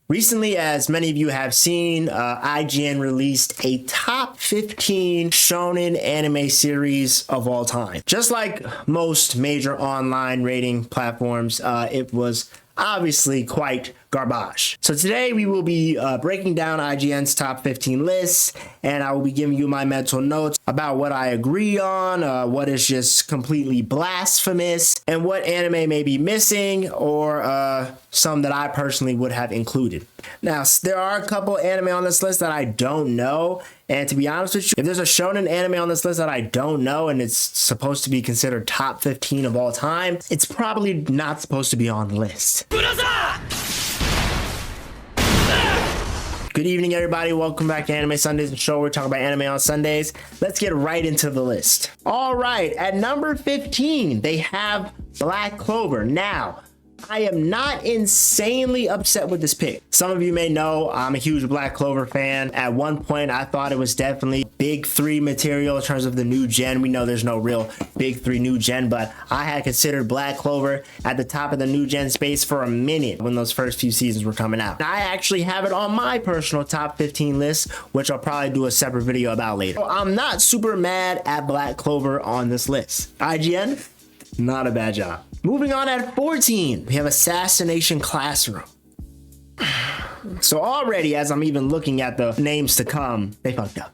Recently, as many of you have seen, IGN released a top 15 shonen anime series of all time. Just like most major online rating platforms, it was obviously quite garbage. So today we will be breaking down IGN's top 15 lists, and I will be giving you my mental notes about what I agree on, what is just completely blasphemous, and what anime may be missing, or some that I personally would have included. Now, there are a couple anime on this list that I don't know, and to be honest with you, if there's a shonen anime on this list that I don't know and it's supposed to be considered top 15 of all time, it's probably not supposed to be on the list. Good evening, everybody. Welcome back to Anime Sundays, the show where we talk about anime on Sundays. Let's get right into the list. All right, at number 15, they have Black Clover. Now, I am not insanely upset with this pick. Some of you may know I'm a huge Black Clover fan. At one point, I thought it was definitely big three material in terms of the new gen. We know there's no real big three new gen, but I had considered Black Clover at the top of the new gen space for a minute when those first few seasons were coming out. I actually have it on my personal top 15 list, which I'll probably do a separate video about later. So I'm not super mad at Black Clover on this list. IGN, not a bad job. Moving on at 14, we have Assassination Classroom. So already, as I'm even looking at the names to come, they fucked up.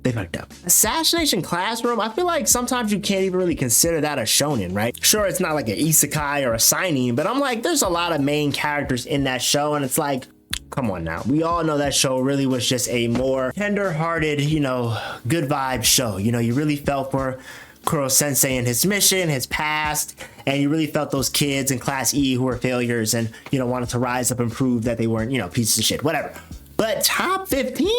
They fucked up. Assassination Classroom, I feel like sometimes you can't even really consider that a shonen, right? Sure, it's not like an isekai or a seinen, but I'm like, there's a lot of main characters in that show, and it's like, come on now. We all know that show really was just a more tender-hearted, good vibe show. You really felt for Kuro Sensei and his mission, his past, and you really felt those kids in Class E who were failures and, wanted to rise up and prove that they weren't, pieces of shit, whatever. But top 15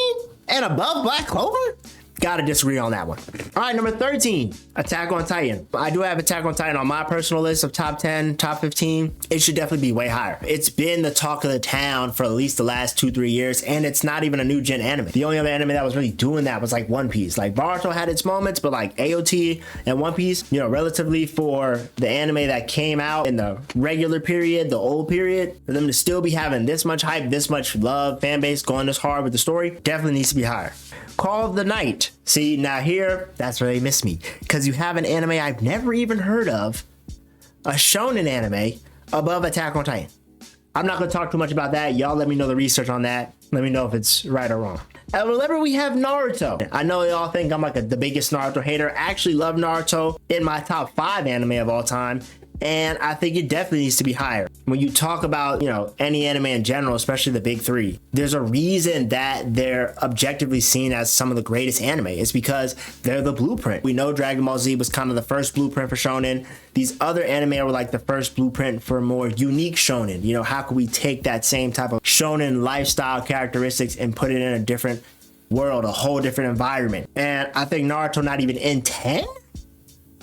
and above Black Clover? Gotta disagree on that one. All right, number 13, Attack on Titan. I do have Attack on Titan on my personal list of top 10, top 15. It should definitely be way higher. It's been the talk of the town for at least the last 2-3 years, and it's not even a new gen anime. The only other anime that was really doing that was like One Piece. Like Naruto had its moments, but like AOT and One Piece, relatively for the anime that came out in the regular period, the old period, for them to still be having this much hype, this much love, fan base going this hard with the story, definitely needs to be higher. Call of the Night. See, now here, that's where they miss me. Because you have an anime I've never even heard of, a shonen anime, above Attack on Titan. I'm not going to talk too much about that. Y'all let me know the research on that. Let me know if it's right or wrong. Remember, we have Naruto. I know y'all think I'm like the biggest Naruto hater. I actually love Naruto in my top 5 anime of all time. And I think it definitely needs to be higher. When you talk about, any anime in general, especially the big three, there's a reason that they're objectively seen as some of the greatest anime. It's because they're the blueprint. We know Dragon Ball Z was kind of the first blueprint for shonen. These other anime were like the first blueprint for more unique shonen. How could we take that same type of shonen lifestyle characteristics and put it in a different world, a whole different environment? And I think Naruto not even in 10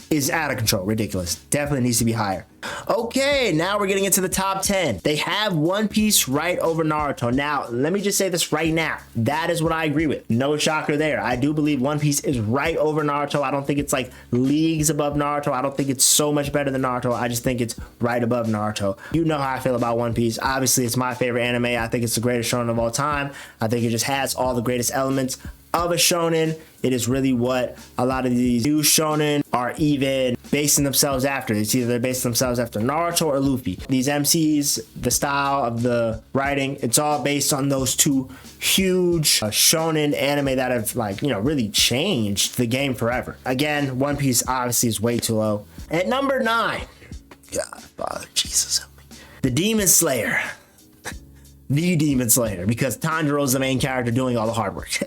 is out of control, ridiculous. Definitely needs to be higher. Okay, now we're getting into the top 10. They have One Piece right over Naruto. Now, let me just say this right now. That is what I agree with. No shocker there. I do believe One Piece is right over Naruto. I don't think it's like leagues above Naruto. I don't think it's so much better than Naruto. I just think it's right above Naruto. You know how I feel about One Piece. Obviously, it's my favorite anime. I think it's the greatest shonen of all time. I think it just has all the greatest elements of a shonen. It is really what a lot of these new shonen are even basing themselves after. It's either they're basing themselves after Naruto or Luffy. These MCs, the style of the writing, it's all based on those two huge shonen anime that have really changed the game forever. Again, One Piece obviously is way too low. At number 9, God, Father, Jesus help me. The Demon Slayer. The Demon Slayer, because Tanjiro's the main character doing all the hard work.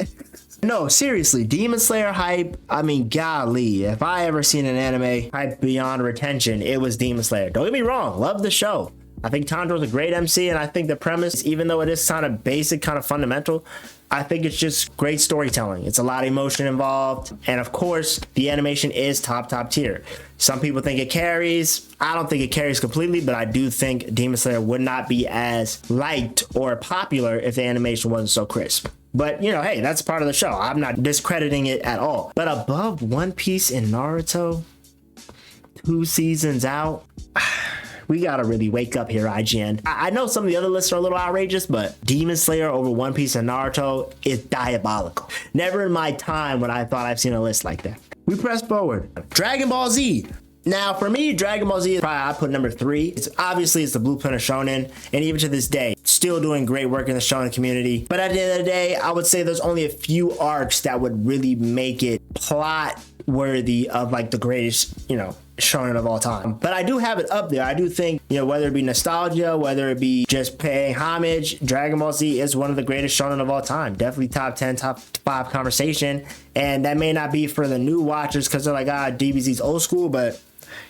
No, seriously, Demon Slayer hype, I mean, golly, if I ever seen an anime hype beyond retention, it was Demon Slayer. Don't get me wrong, love the show. I think Tanjiro's a great MC, and I think the premise, even though it is kind of basic, kind of fundamental, I think it's just great storytelling. It's a lot of emotion involved, and of course, the animation is top tier. Some people think it carries. I don't think it carries completely, but I do think Demon Slayer would not be as liked or popular if the animation wasn't so crisp. But, hey, that's part of the show. I'm not discrediting it at all. But above One Piece and Naruto, 2 seasons out, we gotta really wake up here, IGN. I know some of the other lists are a little outrageous, but Demon Slayer over One Piece and Naruto is diabolical. Never in my time when I thought I've seen a list like that. We press forward. Dragon Ball Z. Now, for me, Dragon Ball Z is probably, I put number 3. It's the blueprint of shonen, and even to this day, still doing great work in the shonen community. But at the end of the day, I would say there's only a few arcs that would really make it plot worthy of like the greatest, shonen of all time. But I do have it up there. I do think, whether it be nostalgia, whether it be just paying homage, Dragon Ball Z is one of the greatest shonen of all time. Definitely top 10, top 5 conversation. And that may not be for the new watchers because they're like, DBZ's old school, but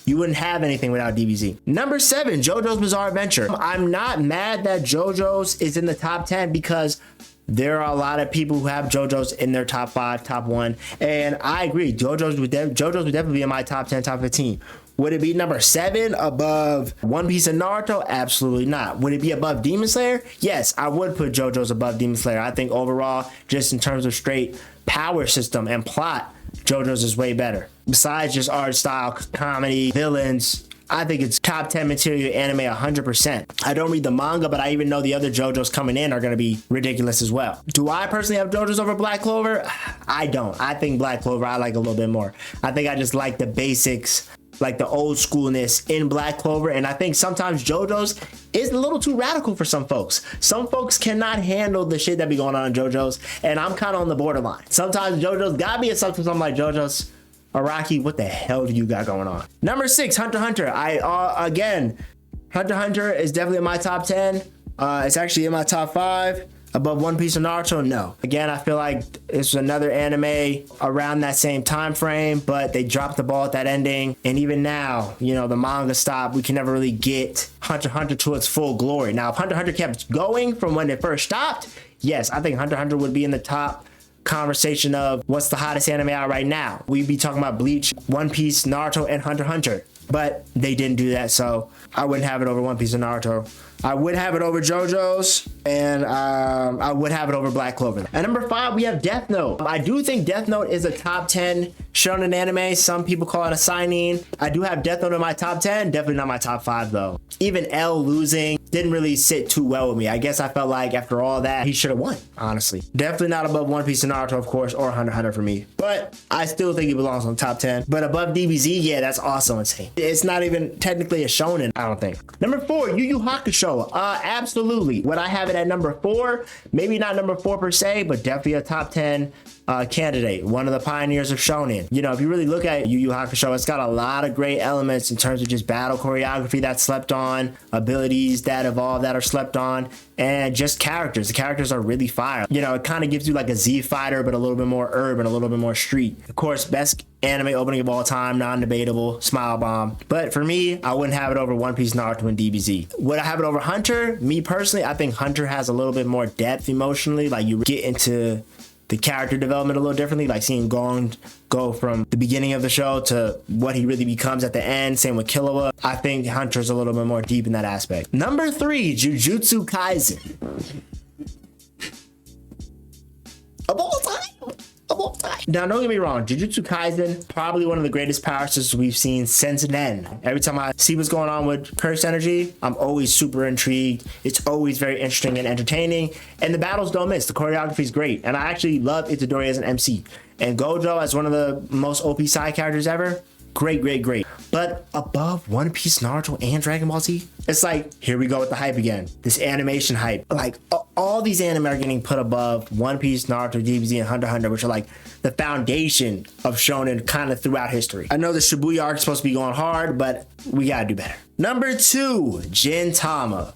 you wouldn't have anything without DBZ. Number 7, JoJo's Bizarre Adventure. I'm not mad that JoJo's is in the top 10 because there are a lot of people who have JoJo's in their top 5, top 1. And I agree, JoJo's would definitely be in my top 10, top 15. Would it be number 7 above One Piece and Naruto? Absolutely not. Would it be above Demon Slayer? Yes, I would put JoJo's above Demon Slayer. I think overall, just in terms of straight power system and plot, JoJo's is way better. Besides just art style, comedy, villains, I think it's top 10 material anime 100%. I don't read the manga, but I even know the other JoJo's coming in are going to be ridiculous as well. Do I personally have JoJo's over Black Clover? I don't. I think Black Clover I like a little bit more. I think I just like the basics, like the old schoolness in Black Clover, and I think sometimes JoJo's is a little too radical for some folks. Some folks cannot handle the shit that be going on in JoJo's, and I'm kind of on the borderline. Sometimes JoJo's got me, and sometimes I'm like, JoJo's, Araki, what the hell do you got going on? Number 6, Hunter x Hunter. Again, Hunter x Hunter is definitely in my top 10. It's actually in my top 5. Above One Piece and Naruto, no. Again, I feel like it's another anime around that same time frame, but they dropped the ball at that ending. And even now, the manga stopped. We can never really get Hunter x Hunter to its full glory. Now, if Hunter x Hunter kept going from when it first stopped, yes, I think Hunter x Hunter would be in the top conversation of what's the hottest anime out right now. We'd be talking about Bleach, One Piece, Naruto, and Hunter x Hunter. But they didn't do that, so I wouldn't have it over One Piece and Naruto. I would have it over JoJo's, and I would have it over Black Clover. At number 5, we have Death Note. I do think Death Note is a top 10 shonen anime. Some people call it a signing. I do have Death Note in my top 10, definitely not my top 5 though. Even L losing didn't really sit too well with me. I guess I felt like after all that, he should have won, honestly. Definitely not above One Piece and Naruto, of course, or Hunter x Hunter for me. But I still think he belongs on top 10. But above DBZ, yeah, that's also insane. It's not even technically a shonen, I don't think. Number 4, Yu Yu Hakusho. Absolutely. Would I have it at number 4? Maybe not number 4 per se, but definitely a top 10 candidate. One of the pioneers of shonen. If you really look at Yu Yu Hakusho, it's got a lot of great elements in terms of just battle choreography that's slept on, abilities that evolve that are slept on, and just characters. The characters are really fire. It kind of gives you like a Z Fighter, but a little bit more urban, a little bit more street. Of course, best anime opening of all time, non-debatable, Smile Bomb. But for me, I wouldn't have it over One Piece, Naruto, and DBZ. Would I have it over Hunter? Me personally, I think Hunter has a little bit more depth emotionally. Like you get into the character development a little differently, like seeing Gon go from the beginning of the show to what he really becomes at the end. Same with Killua. I think Hunter's a little bit more deep in that aspect. Number 3, Jujutsu Kaisen. Of all time. Now, don't get me wrong, Jujutsu Kaisen, probably one of the greatest power systems we've seen since then. Every time I see what's going on with Curse Energy, I'm always super intrigued. It's always very interesting and entertaining, and the battles don't miss. The choreography is great, and I actually love Itadori as an MC. And Gojo as one of the most OP side characters ever, great. But above One Piece, Naruto, and Dragon Ball Z, it's like, here we go with the hype again. This animation hype. Like, all these anime are getting put above One Piece, Naruto, DBZ, and Hunter x Hunter, which are like the foundation of shonen kind of throughout history. I know the Shibuya arc is supposed to be going hard, but we gotta do better. Number 2, Gintama.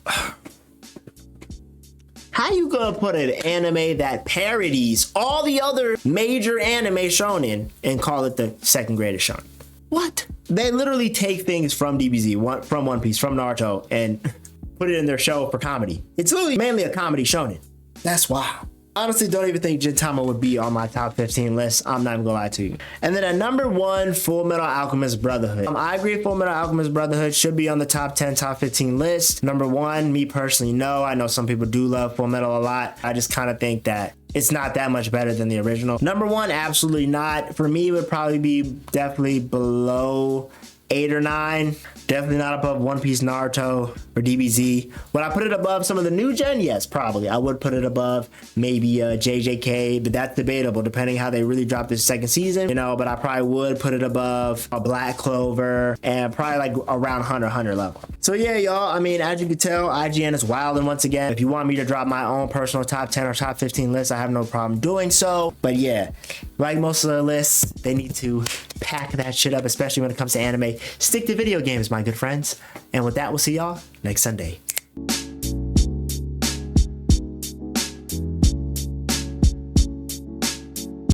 How you gonna put an anime that parodies all the other major anime shonen and call it the second greatest shonen? What? They literally take things from DBZ, from One Piece, from Naruto, and put it in their show for comedy. It's literally mainly a comedy shonen. That's wild. Honestly, don't even think Gintama would be on my top 15 list. I'm not even gonna lie to you. And then at number 1, Full Metal Alchemist Brotherhood. I agree Full Metal Alchemist Brotherhood should be on the top 10, top 15 list. Number 1, me personally, no. I know some people do love Full Metal a lot. I just kind of think that it's not that much better than the original. Number 1, absolutely not. For me, it would probably be definitely below 8 or 9. Definitely not above One Piece, Naruto, or DBZ. Would I put it above some of the new gen? Yes, probably. I would put it above maybe JJK, but that's debatable depending how they really drop this second season, you know, but I probably would put it above a Black Clover and probably like around Hunter level. So yeah, y'all, I mean, as you can tell, IGN is wilding once again. If you want me to drop my own personal top 10 or top 15 list, I have no problem doing so. But yeah, like most of the lists, they need to pack that shit up, especially when it comes to anime. Stick to video games, my good friends. And with that, we'll see y'all next Sunday.